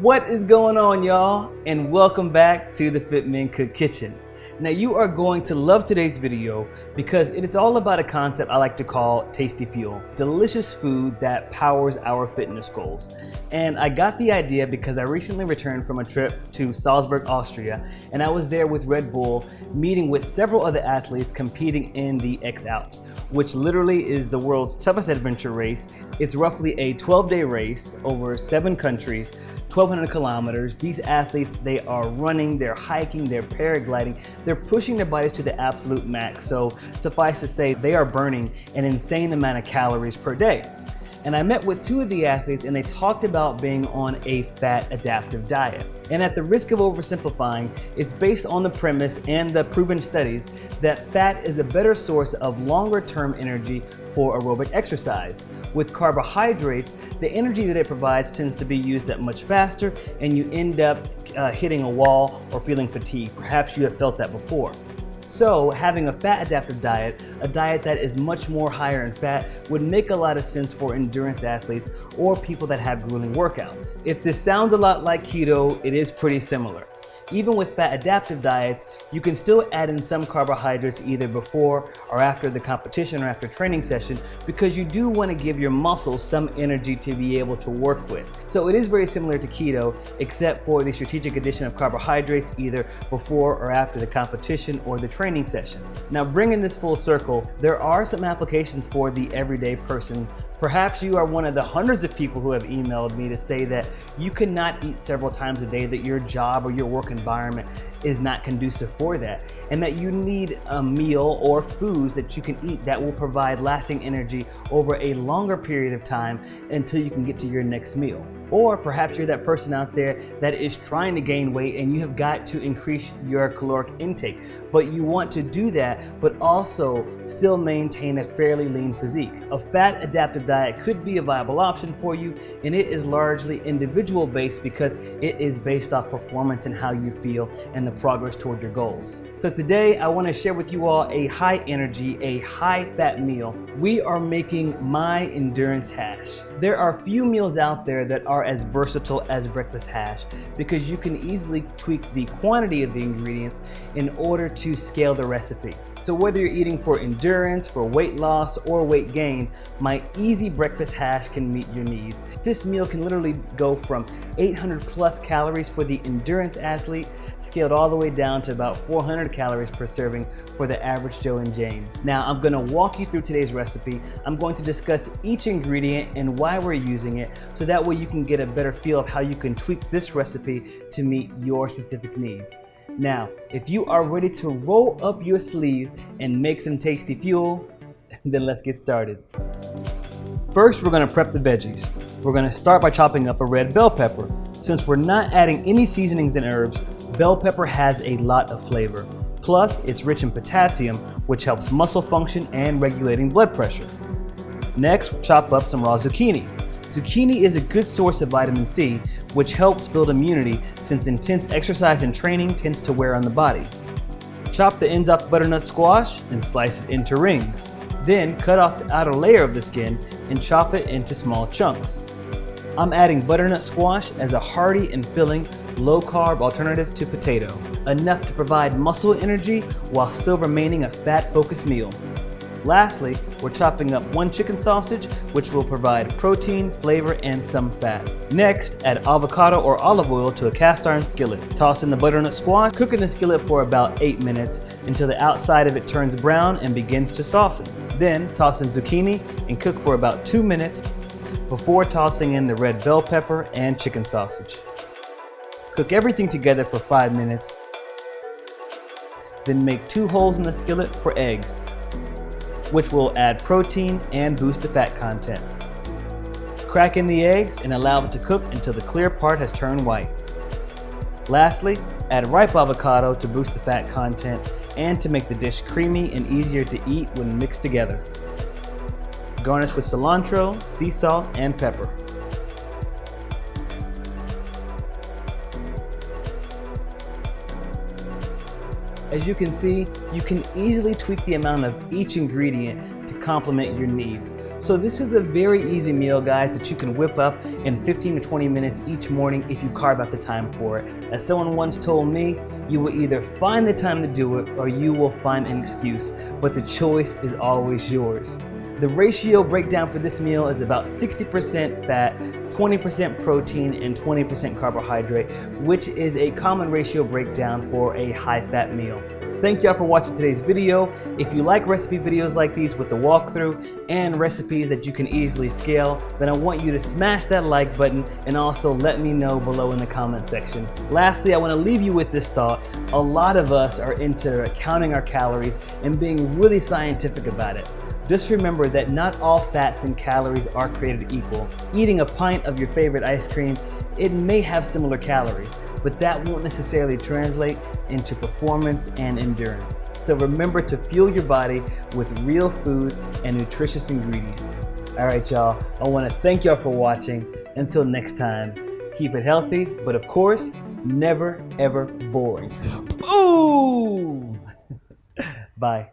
What is going on, y'all? And welcome back to the FitMenCook kitchen. Now you are going to love today's video because it is all about a concept I like to call tasty fuel. Delicious food that powers our fitness goals. And I got the idea because I recently returned from a trip to Salzburg, Austria, and I was there with Red Bull, meeting with several other athletes competing in the X-Alps, which literally is the world's toughest adventure race. It's roughly a 12-day race over 7 countries, 1,200 kilometers. These athletes, they are running, they're hiking, they're paragliding, they're pushing their bodies to the absolute max. So suffice to say, they are burning an insane amount of calories per day. And I met with 2 of the athletes and they talked about being on a fat adaptive diet. And at the risk of oversimplifying, it's based on the premise and the proven studies that fat is a better source of longer term energy for aerobic exercise. With carbohydrates, the energy that it provides tends to be used up much faster and you end up hitting a wall or feeling fatigued. Perhaps you have felt that before. So having a fat adaptive diet, a diet that is much more higher in fat, would make a lot of sense for endurance athletes or people that have grueling workouts. If this sounds a lot like keto, it is pretty similar. Even with fat adaptive diets, you can still add in some carbohydrates either before or after the competition or after training session because you do want to give your muscles some energy to be able to work with. So it is very similar to keto except for the strategic addition of carbohydrates either before or after the competition or the training session. Now bringing this full circle, there are some applications for the everyday person. Perhaps you are one of the hundreds of people who have emailed me to say that you cannot eat several times a day, that your job or your work environment is not conducive for that, and that you need a meal or foods that you can eat that will provide lasting energy over a longer period of time until you can get to your next meal. Or perhaps you're that person out there that is trying to gain weight and you have got to increase your caloric intake, but you want to do that but also still maintain a fairly lean physique. A fat adaptive diet could be a viable option for you, and it is largely individual based because it is based off performance and how you feel and the progress toward your goals. So today I want to share with you all a high energy, a high fat meal. We are making my endurance hash. There are few meals out there that are as versatile as breakfast hash because you can easily tweak the quantity of the ingredients in order to scale the recipe. So whether you're eating for endurance, for weight loss, or weight gain, my easy breakfast hash can meet your needs. This meal can literally go from 800 plus calories for the endurance athlete, scaled all the way down to about 400 calories per serving for the average Joe and Jane. Now I'm going to walk you through today's recipe. I'm going to discuss each ingredient and why we're using it so that way you can get a better feel of how you can tweak this recipe to meet your specific needs. Now, if you are ready to roll up your sleeves and make some tasty fuel, then let's get started. First, we're going to prep the veggies. We're going to start by chopping up a red bell pepper. Since we're not adding any seasonings and herbs, bell pepper has a lot of flavor. Plus, it's rich in potassium, which helps muscle function and regulating blood pressure. Next, we'll chop up some raw zucchini. Zucchini is a good source of vitamin C, which helps build immunity since intense exercise and training tends to wear on the body. Chop the ends off butternut squash and slice it into rings. Then cut off the outer layer of the skin and chop it into small chunks. I'm adding butternut squash as a hearty and filling, low-carb alternative to potato, enough to provide muscle energy while still remaining a fat-focused meal. Lastly, we're chopping up 1 chicken sausage, which will provide protein, flavor, and some fat. Next, add avocado or olive oil to a cast iron skillet. Toss in the butternut squash, cook in the skillet for about 8 minutes until the outside of it turns brown and begins to soften. Then toss in zucchini and cook for about 2 minutes before tossing in the red bell pepper and chicken sausage. Cook everything together for 5 minutes. Then make 2 holes in the skillet for eggs, which will add protein and boost the fat content. Crack in the eggs and allow it to cook until the clear part has turned white. Lastly, add ripe avocado to boost the fat content and to make the dish creamy and easier to eat when mixed together. Garnish with cilantro, sea salt, and pepper. As you can see, you can easily tweak the amount of each ingredient to complement your needs. So this is a very easy meal, guys, that you can whip up in 15 to 20 minutes each morning if you carve out the time for it. As someone once told me, you will either find the time to do it or you will find an excuse, but the choice is always yours. The ratio breakdown for this meal is about 60% fat, 20% protein, and 20% carbohydrate, which is a common ratio breakdown for a high-fat meal. Thank y'all for watching today's video. If you like recipe videos like these with the walkthrough and recipes that you can easily scale, then I want you to smash that like button and also let me know below in the comment section. Lastly, I want to leave you with this thought. A lot of us are into counting our calories and being really scientific about it. Just remember that not all fats and calories are created equal. Eating a pint of your favorite ice cream, it may have similar calories, but that won't necessarily translate into performance and endurance. So remember to fuel your body with real food and nutritious ingredients. All right, y'all, I want to thank y'all for watching. Until next time, keep it healthy, but of course, never ever boring. Boom! Bye.